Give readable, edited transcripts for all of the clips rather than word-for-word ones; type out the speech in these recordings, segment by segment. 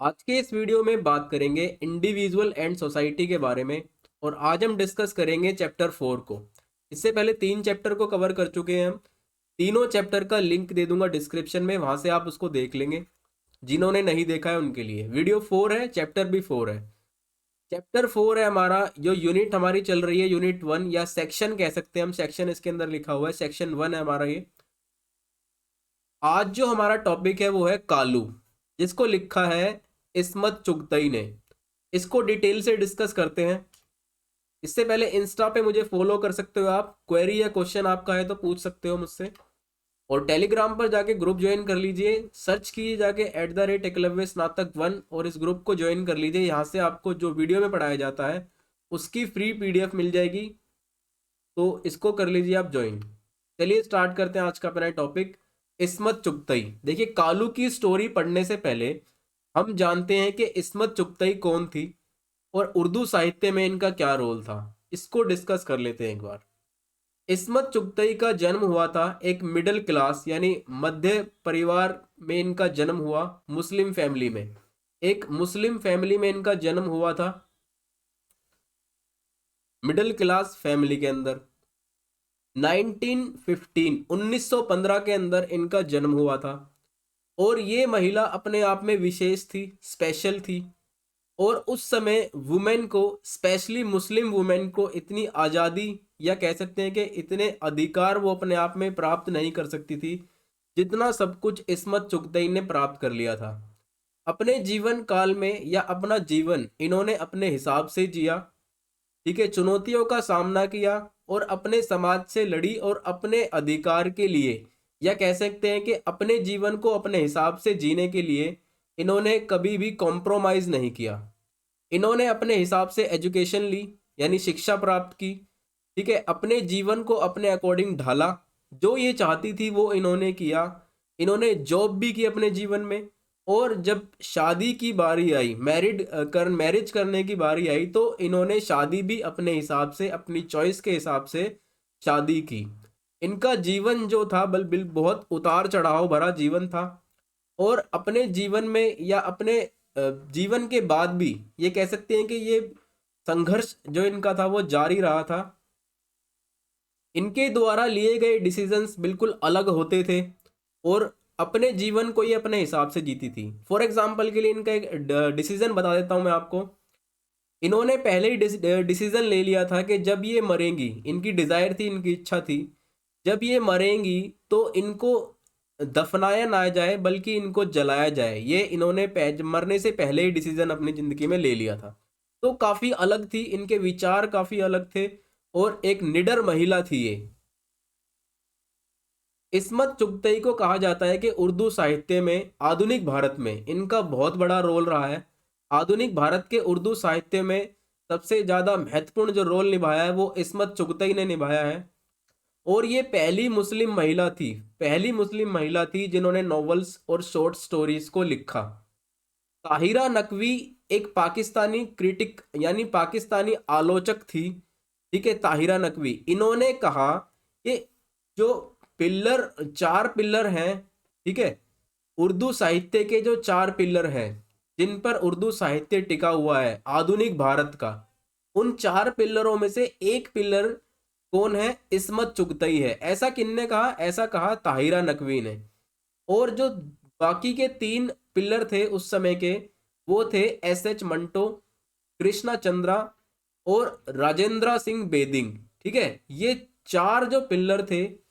आज के इस वीडियो में बात करेंगे इंडिविजुअल एंड सोसाइटी के बारे में। और आज हम डिस्कस करेंगे चैप्टर 4 को। इससे पहले 3 चैप्टर को कवर कर चुके हैं हम। तीनों चैप्टर का लिंक दे दूंगा डिस्क्रिप्शन में, वहां से आप उसको देख लेंगे। जिन्होंने नहीं देखा है उनके लिए वीडियो 4 है, चैप्टर भी 4 है। चैप्टर 4 है हमारा, जो यूनिट हमारी चल रही है यूनिट 1 या सेक्शन कह सकते हैं हम, सेक्शन इसके अंदर लिखा हुआ है, सेक्शन 1 है हमारा ये। आज जो हमारा टॉपिक है वो है कालू, जिसको लिखा है इस्मत चुगतई ने। इसको डिटेल से डिस्कस करते हैं। इससे पहले इंस्टा पे मुझे फॉलो कर सकते हो आप, क्वेरी या क्वेश्चन आपका है तो पूछ सकते हो मुझसे। और टेलीग्राम पर जाके ग्रुप ज्वाइन कर लीजिए, सर्च कीजिए जाके @एकलव्य स्नातक 1 और इस ग्रुप को ज्वाइन कर लीजिए। यहाँ से आपको जो वीडियो में पढ़ाया जाता है उसकी फ्री पीडीएफ मिल जाएगी, तो इसको कर लीजिए आप ज्वाइन। चलिए स्टार्ट करते हैं आज का अपना टॉपिक, इस्मत चुगतई। देखिए, कालू की स्टोरी पढ़ने से पहले हम जानते हैं कि इस्मत चुगतई कौन थी और उर्दू साहित्य में इनका क्या रोल था। इसको डिस्कस कर लेते हैं एक बार। इस्मत चुगतई का जन्म हुआ था एक मिडिल क्लास यानी मध्य परिवार में, इनका जन्म हुआ मुस्लिम फैमिली में। एक मुस्लिम फैमिली में इनका जन्म हुआ था, मिडिल क्लास फैमिली के अंदर। 1915 के अंदर इनका जन्म हुआ था। और ये महिला अपने आप में विशेष थी, स्पेशल थी। और उस समय वुमेन को, स्पेशली मुस्लिम वुमेन को, इतनी आज़ादी या कह सकते हैं कि इतने अधिकार वो अपने आप में प्राप्त नहीं कर सकती थी जितना सब कुछ इस्मत चुगतई ने प्राप्त कर लिया था। अपने जीवन काल में या अपना जीवन इन्होंने अपने हिसाब से जिया, ठीक है, चुनौतियों का सामना किया और अपने समाज से लड़ी और अपने अधिकार के लिए या कह सकते हैं कि अपने जीवन को अपने हिसाब से जीने के लिए इन्होंने कभी भी कॉम्प्रोमाइज़ नहीं किया। इन्होंने अपने हिसाब से एजुकेशन ली, यानी शिक्षा प्राप्त की, ठीक है, अपने जीवन को अपने अकॉर्डिंग ढाला, जो ये चाहती थी वो इन्होंने किया। इन्होंने जॉब भी की अपने जीवन में। और जब शादी की बारी आई, मैरिज करने की बारी आई, तो इन्होंने शादी भी अपने हिसाब से, अपनी चॉइस के हिसाब से शादी की। इनका जीवन जो था बल बिल बहुत उतार चढ़ाव भरा जीवन था। और अपने जीवन में या अपने जीवन के बाद भी ये कह सकते हैं कि ये संघर्ष जो इनका था वो जारी रहा था। इनके द्वारा लिए गए डिसीजंस बिल्कुल अलग होते थे और अपने जीवन को ये अपने हिसाब से जीती थी। फॉर एग्जाम्पल के लिए इनका एक डिसीजन बता देता हूँ मैं आपको। इन्होंने पहले ही डिसीजन ले लिया था कि जब ये मरेंगी, इनकी डिजायर थी, इनकी इच्छा थी, जब ये मरेंगी तो इनको दफनाया ना जाए बल्कि इनको जलाया जाए। ये इन्होंने मरने से पहले ही डिसीजन अपनी जिंदगी में ले लिया था। तो काफी अलग थी, इनके विचार काफी अलग थे और एक निडर महिला थी ये। इस्मत चुगतई को कहा जाता है कि उर्दू साहित्य में, आधुनिक भारत में इनका बहुत बड़ा रोल रहा है। आधुनिक भारत के उर्दू साहित्य में सबसे ज़्यादा महत्वपूर्ण जो रोल निभाया है वो इस्मत चुगतई ने निभाया है। और ये पहली मुस्लिम महिला थी, पहली मुस्लिम महिला थी जिन्होंने नॉवेल्स और शॉर्ट स्टोरीज को लिखा। ताहिरा नकवी एक पाकिस्तानी क्रिटिक यानी पाकिस्तानी आलोचक थी, ठीक है, ताहिरा नकवी। इन्होंने कहा कि जो पिल्लर, 4 पिल्लर हैं, ठीक है, उर्दू साहित्य के जो 4 पिल्लर हैं जिन पर उर्दू साहित्य टिका हुआ है आधुनिक भारत का, उन 4 पिल्लरों में से एक पिल्लर कौन है? इस्मत चुगतई है। ऐसा किसने कहा? ऐसा कहा ताहिरा नकवी ने। और जो बाकी के 3 पिल्लर थे उस समय के, वो थे SH मंटो, कृष्णा चंद्रा और राजेंद्र सिंह बेदिंग, ठीक है। ये 4 जो पिल्लर थे,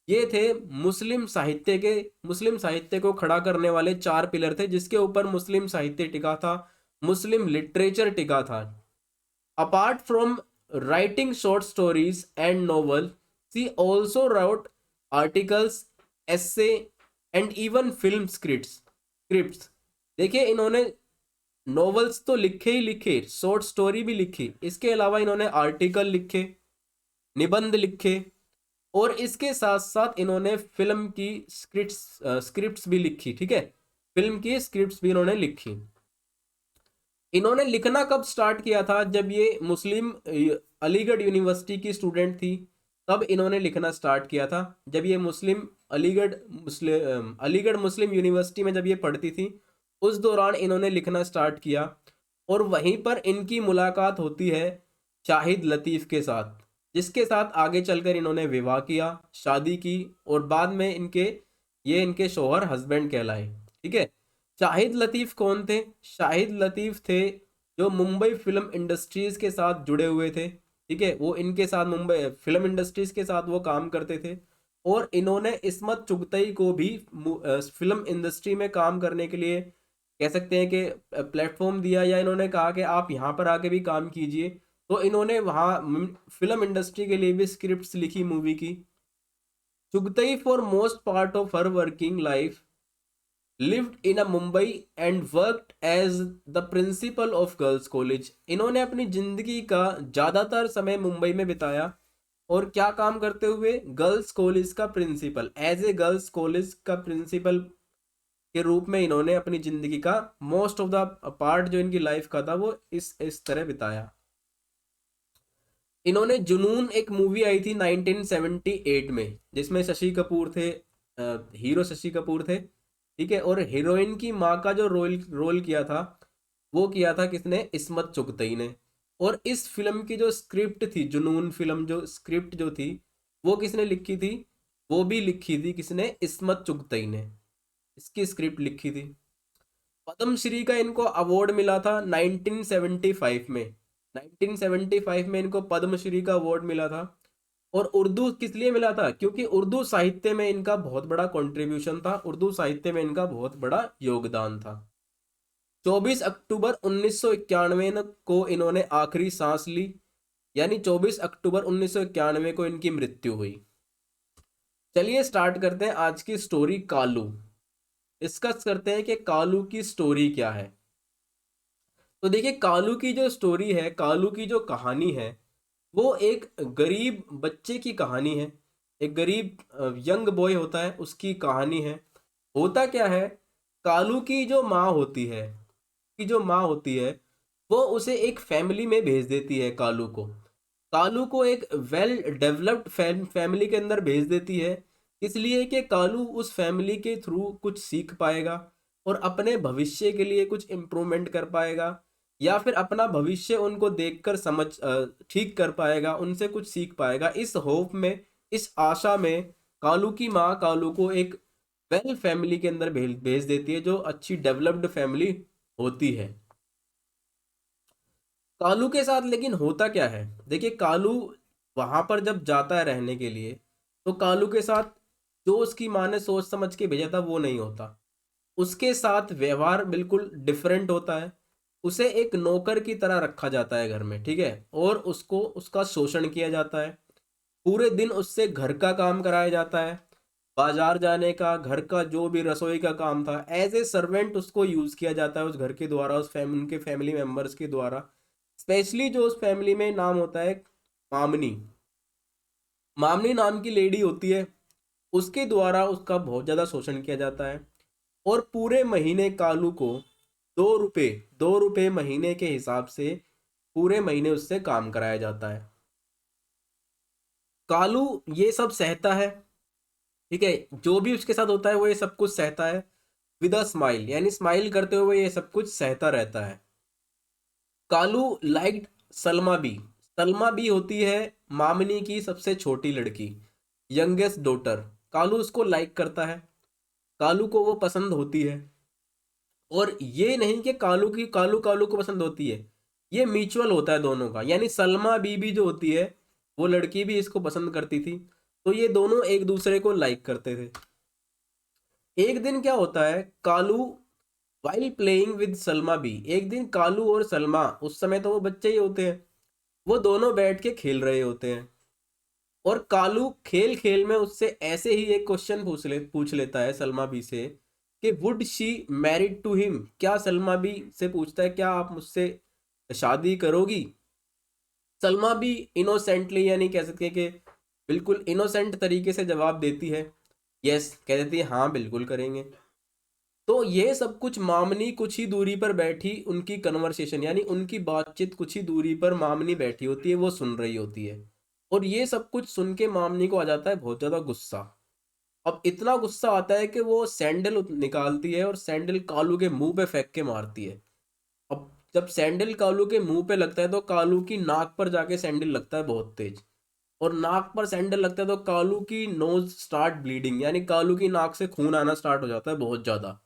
ये थे मुस्लिम साहित्य को खड़ा करने वाले 4 पिलर थे जिसके ऊपर मुस्लिम साहित्य टिका था, मुस्लिम लिटरेचर टिका था। Apart from writing short stories and novel, she also wrote articles, essay and even film scripts. देखिए, इन्होंने नॉवेल्स तो लिखे ही लिखे, शॉर्ट स्टोरी भी लिखी, इसके अलावा इन्होंने आर्टिकल लिखे, निबंध लिखे, और इसके साथ साथ इन्होंने फिल्म की स्क्रिप्ट्स भी लिखी, ठीक है, फिल्म की स्क्रिप्ट्स भी इन्होंने लिखी। इन्होंने लिखना कब स्टार्ट किया था? जब ये मुस्लिम अलीगढ़ यूनिवर्सिटी की स्टूडेंट थी, तब इन्होंने लिखना स्टार्ट किया था। जब ये अलीगढ़ मुस्लिम यूनिवर्सिटी में जब ये पढ़ती थी, उस दौरान इन्होंने लिखना स्टार्ट किया और वहीं पर इनकी मुलाकात होती है शाहिद लतीफ़ के साथ, जिसके साथ आगे चलकर इन्होंने विवाह किया, शादी की और बाद में इनके शौहर हस्बैंड कहलाए। ठीक है। शाहिद लतीफ़ कौन थे? शाहिद लतीफ़ थे जो मुंबई फिल्म इंडस्ट्रीज़ के साथ जुड़े हुए थे। ठीक है, वो इनके साथ मुंबई फिल्म इंडस्ट्रीज़ के साथ वो काम करते थे और इन्होंने इस्मत चुगतई को भी फिल्म इंडस्ट्री में काम करने के लिए कह सकते हैं कि प्लेटफॉर्म दिया, या इन्होंने कहा कि आप यहाँ पर आके भी काम कीजिए। तो इन्होंने वहाँ फिल्म इंडस्ट्री के लिए भी स्क्रिप्ट्स लिखी मूवी की। Chughtai for most part of her working life lived in a Mumbai and worked as the principal of girls college. इन्होंने अपनी जिंदगी का ज़्यादातर समय मुंबई में बिताया और क्या काम करते हुए? गर्ल्स कॉलेज का principal, as a girls college का प्रिंसिपल के रूप में इन्होंने अपनी जिंदगी का मोस्ट ऑफ द पार्ट जो इनकी लाइफ का था वो इस तरह बिताया। इन्होंने जुनून एक मूवी आई थी 1978 में, जिसमें शशि कपूर थे, हीरो शशि कपूर थे। ठीक है, और हीरोइन की माँ का जो रोल रोल किया था वो किया था किसने? इस्मत चुगतई ने। और इस फिल्म की जो स्क्रिप्ट थी, जुनून फिल्म जो स्क्रिप्ट जो थी वो किसने लिखी थी? वो भी लिखी थी किसने? इस्मत चुगतई ने इसकी स्क्रिप्ट लिखी थी। पद्मश्री का इनको अवार्ड मिला था 1975 में। 1975 में इनको पद्मश्री का अवार्ड मिला था। और उर्दू किस लिए मिला था? क्योंकि उर्दू साहित्य में इनका बहुत बड़ा कंट्रीब्यूशन था, उर्दू साहित्य में इनका बहुत बड़ा योगदान था। 24 अक्टूबर 1991 को इन्होंने आखिरी सांस ली, यानी 24 अक्टूबर 1991 को इनकी मृत्यु हुई। चलिए स्टार्ट करते हैं आज की स्टोरी कालू। डिस्कस करते हैं कि कालू की स्टोरी क्या है। तो देखिए, कालू की जो स्टोरी है, कालू की जो कहानी है, वो एक गरीब बच्चे की कहानी है। एक गरीब यंग बॉय होता है, उसकी कहानी है। होता क्या है, कालू की जो माँ होती है, वो उसे एक फैमिली में भेज देती है। कालू को एक वेल डेवलप्ड फैमिली के अंदर भेज देती है, इसलिए कि कालू उस फैमिली के थ्रू कुछ सीख पाएगा और अपने भविष्य के लिए कुछ इम्प्रूवमेंट कर पाएगा, या फिर अपना भविष्य उनको देखकर ठीक कर पाएगा, उनसे कुछ सीख पाएगा। इस होप में, इस आशा में कालू की माँ कालू को एक वेल फैमिली के अंदर भेज देती है, जो अच्छी डेवलप्ड फैमिली होती है। कालू के साथ लेकिन होता क्या है, देखिए, कालू वहां पर जब जाता है रहने के लिए, तो कालू के साथ जो उसकी माँ ने सोच समझ के भेजा था वो नहीं होता। उसके साथ व्यवहार बिल्कुल डिफरेंट होता है। उसे एक नौकर की तरह रखा जाता है घर में। ठीक है, और उसको उसका शोषण किया जाता है। पूरे दिन उससे घर का काम कराया जाता है, बाजार जाने का, घर का जो भी रसोई का काम था, एज ए सर्वेंट उसको यूज किया जाता है उस घर के द्वारा, उनके फैमिली मेंबर्स के द्वारा। स्पेशली जो उस फैमिली में नाम होता है मामनी, मामनी नाम की लेडी होती है, उसके द्वारा उसका बहुत ज़्यादा शोषण किया जाता है। और पूरे महीने कालू को 2 रुपये, 2 रुपये महीने के हिसाब से पूरे महीने उससे काम कराया जाता है। कालू ये सब सहता है। ठीक है, जो भी उसके साथ होता है वो ये सब कुछ सहता है विद अ स्माइल, यानी स्माइल करते हुए ये सब कुछ सहता रहता है। कालू लाइक्ड सलमा बी। सलमा बी होती है मामनी की सबसे छोटी लड़की, यंगेस्ट डॉटर। कालू उसको लाइक करता है, कालू को वो पसंद होती है। और ये नहीं कि कालू कालू को पसंद होती है, ये म्यूचुअल होता है दोनों का। यानी सलमा बीबी जो होती है, वो लड़की भी इसको पसंद करती थी, तो ये दोनों एक दूसरे को लाइक करते थे। एक दिन क्या होता है, Kalu while playing with Salma Bi, एक दिन कालू और सलमा, उस समय तो वो बच्चे ही होते हैं, वो दोनों बैठ के खेल रहे होते हैं। और कालू खेल खेल में उससे ऐसे ही एक क्वेश्चन पूछ लेता है सलमा बी से कि would she married to him. क्या सलमा बी से पूछता है, क्या आप मुझसे शादी करोगी? सलमा बी इनोसेंटली, यानी कह सकते हैं कि बिल्कुल इनोसेंट तरीके से जवाब देती है, यस, कह देती है हाँ बिल्कुल करेंगे। तो ये सब कुछ मामनी कुछ ही दूरी पर बैठी उनकी कन्वर्सेशन, यानी उनकी बातचीत कुछ ही दूरी पर मामनी बैठी होती है, वो सुन रही होती है। और ये सब कुछ सुन के मामनी को आ जाता है बहुत ज़्यादा गुस्सा। अब इतना गुस्सा आता है कि वो सैंडल निकालती है और सैंडल कालू के मुंह पे फेंक के मारती है। अब जब सैंडल कालू के मुंह पे लगता है तो कालू की नाक पर जाके सैंडल लगता है बहुत तेज, और नाक पर सैंडल लगता है तो कालू की नोज स्टार्ट ब्लीडिंग, यानी कालू की नाक से खून आना स्टार्ट हो जाता है, बहुत ज्यादा,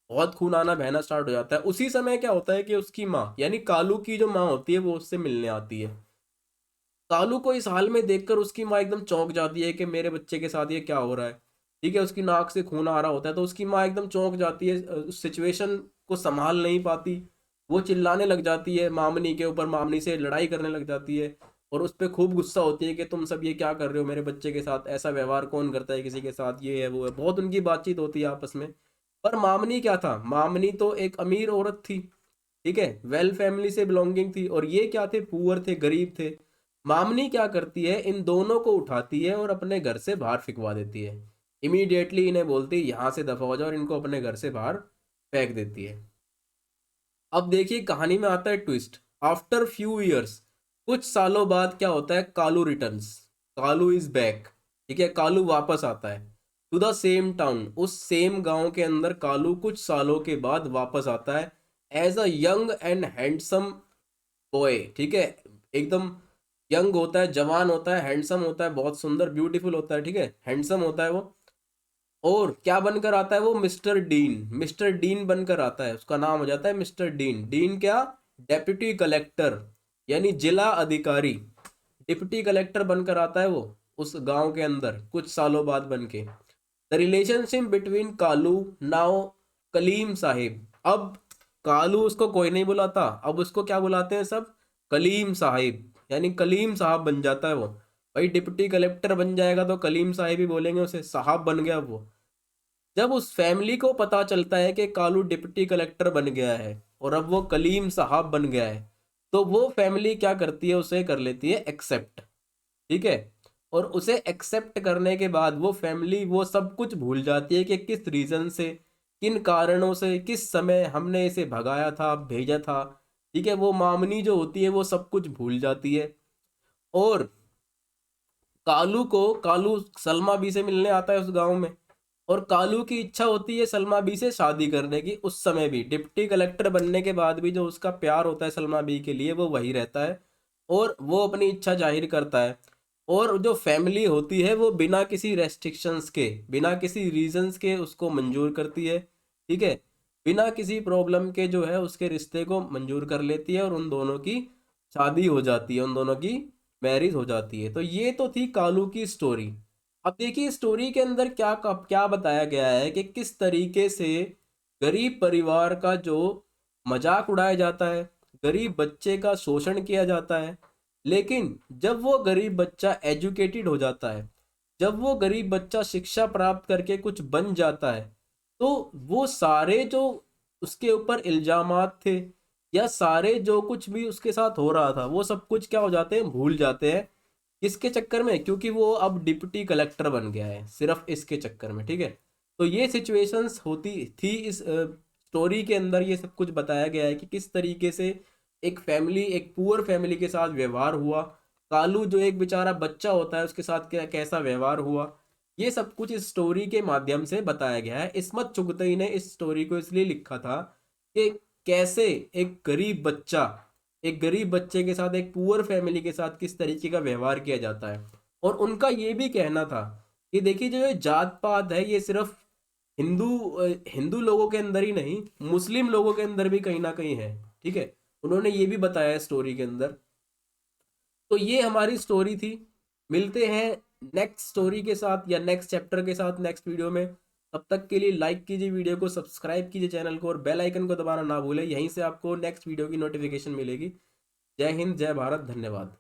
बहुत खून आना बहना स्टार्ट हो जाता है। उसी समय क्या होता है कि उसकी माँ यानी कालू की जो माँ होती है वो उससे मिलने आती है। कालू को इस हाल में देखकर उसकी माँ एकदम चौंक जाती है कि मेरे बच्चे के साथ ये क्या हो रहा है। ठीक है, उसकी नाक से खून आ रहा होता है तो उसकी माँ एकदम चौंक जाती है, उस सिचुएशन को संभाल नहीं पाती। वो चिल्लाने लग जाती है मामनी के ऊपर, मामनी से लड़ाई करने लग जाती है और उस पर खूब गुस्सा होती है कि तुम सब ये क्या कर रहे हो, मेरे बच्चे के साथ ऐसा व्यवहार कौन करता है किसी के साथ, ये है वो है, बहुत उनकी बातचीत होती है आपस में। पर मामनी क्या था, मामनी तो एक अमीर औरत थी, ठीक है, वेल फैमिली से बिलोंगिंग थी, और ये क्या थे, पुअर थे, गरीब थे। मामनी क्या करती है, इन दोनों को उठाती है और अपने घर से बाहर फिकवा देती है। इमीडिएटली इन्हें बोलती है यहाँ से दफा हो जाओ, और इनको अपने घर से बाहर फेंक देती है। अब देखिए कहानी में आता है ट्विस्ट। आफ्टर फ्यू इयर्स, कुछ सालों बाद क्या होता है, Kalu returns, Kalu is back. ठीक है, कालू वापस आता है टू द सेम टाउन, उस सेम गांव के अंदर कालू कुछ सालों के बाद वापस आता है as a young and handsome boy. ठीक है, एकदम यंग होता है, जवान होता है, हैंडसम होता है, बहुत सुंदर ब्यूटीफुल होता है, ठीक है, हैंडसम होता है वो। और क्या बनकर आता है वो, मिस्टर डीन, मिस्टर डीन बनकर आता है, उसका नाम हो जाता है मिस्टर डीन। डीन क्या, डेप्यूटी कलेक्टर, यानी जिला अधिकारी, डिप्टी कलेक्टर बनकर आता है वो उस गांव के अंदर कुछ सालों बाद बन के। The relationship between Kalu now Kaleem Sahib. अब कालू उसको कोई नहीं बुलाता, अब उसको क्या बुलाते हैं सब, कलीम साहिब, यानी कलीम साहब बन जाता है वो। भाई डिप्टी कलेक्टर बन जाएगा तो कलीम साहिब ही बोलेंगे उसे, साहब बन गया वो। जब उस फैमिली को पता चलता है कि कालू डिप्टी कलेक्टर बन गया है और अब वो कलीम साहब बन गया है, तो वो फैमिली क्या करती है, उसे कर लेती है एक्सेप्ट। ठीक है, और उसे एक्सेप्ट करने के बाद वो फैमिली वो सब कुछ भूल जाती है कि किस रीजन से, किन कारणों से, किस समय हमने इसे भगाया था, भेजा था। ठीक है, वो मामनी जो होती है वो सब कुछ भूल जाती है। और कालू सलमा बी से मिलने आता है उस गांव में, और कालू की इच्छा होती है सलमा बी से शादी करने की। उस समय भी डिप्टी कलेक्टर बनने के बाद भी जो उसका प्यार होता है सलमा बी के लिए वो वही रहता है, और वो अपनी इच्छा जाहिर करता है। और जो फैमिली होती है वो बिना किसी रेस्ट्रिक्शंस के, बिना किसी रीजंस के उसको मंजूर करती है। ठीक है, बिना किसी प्रॉब्लम के जो है उसके रिश्ते को मंजूर कर लेती है, और उन दोनों की शादी हो जाती है, उन दोनों की मैरिज हो जाती है। तो ये तो थी कालू की स्टोरी। अब देखिए स्टोरी के अंदर क्या क्या बताया गया है कि किस तरीके से गरीब परिवार का जो मजाक उड़ाया जाता है, गरीब बच्चे का शोषण किया जाता है। लेकिन जब वो गरीब बच्चा एजुकेटेड हो जाता है, जब वो गरीब बच्चा शिक्षा प्राप्त करके कुछ बन जाता है, तो वो सारे जो उसके ऊपर इल्जामात थे, या सारे जो कुछ भी उसके साथ हो रहा था, वो सब कुछ क्या हो जाते हैं, भूल जाते हैं। किसके चक्कर में, क्योंकि वो अब डिप्टी कलेक्टर बन गया है, सिर्फ इसके चक्कर में। ठीक है, तो ये सिचुएशंस होती थी इस स्टोरी के अंदर, ये सब कुछ बताया गया है कि किस तरीके से एक फैमिली, एक पुअर फैमिली के साथ व्यवहार हुआ। कालू जो एक बेचारा बच्चा होता है उसके साथ क्या कैसा व्यवहार हुआ, ये सब कुछ इस स्टोरी के माध्यम से बताया गया है। इस्मत चुगतई ने इस स्टोरी को इसलिए लिखा था कि कैसे एक गरीब बच्चा, एक गरीब बच्चे के साथ, एक पुअर फैमिली के साथ किस तरीके का व्यवहार किया जाता है। और उनका ये भी कहना था कि देखिए जो ये जात पात है ये सिर्फ हिंदू लोगों के अंदर ही नहीं, मुस्लिम लोगों के अंदर भी कहीं ना कहीं है। ठीक है, उन्होंने ये भी बताया है स्टोरी के अंदर। तो ये हमारी स्टोरी थी। मिलते हैं नेक्स्ट स्टोरी के साथ या नेक्स्ट चैप्टर के साथ नेक्स्ट वीडियो में। तब तक के लिए लाइक कीजिए वीडियो को, सब्सक्राइब कीजिए चैनल को, और बेल आइकन को दबाना ना भूलें, यहीं से आपको नेक्स्ट वीडियो की नोटिफिकेशन मिलेगी। जय हिंद, जय भारत, धन्यवाद।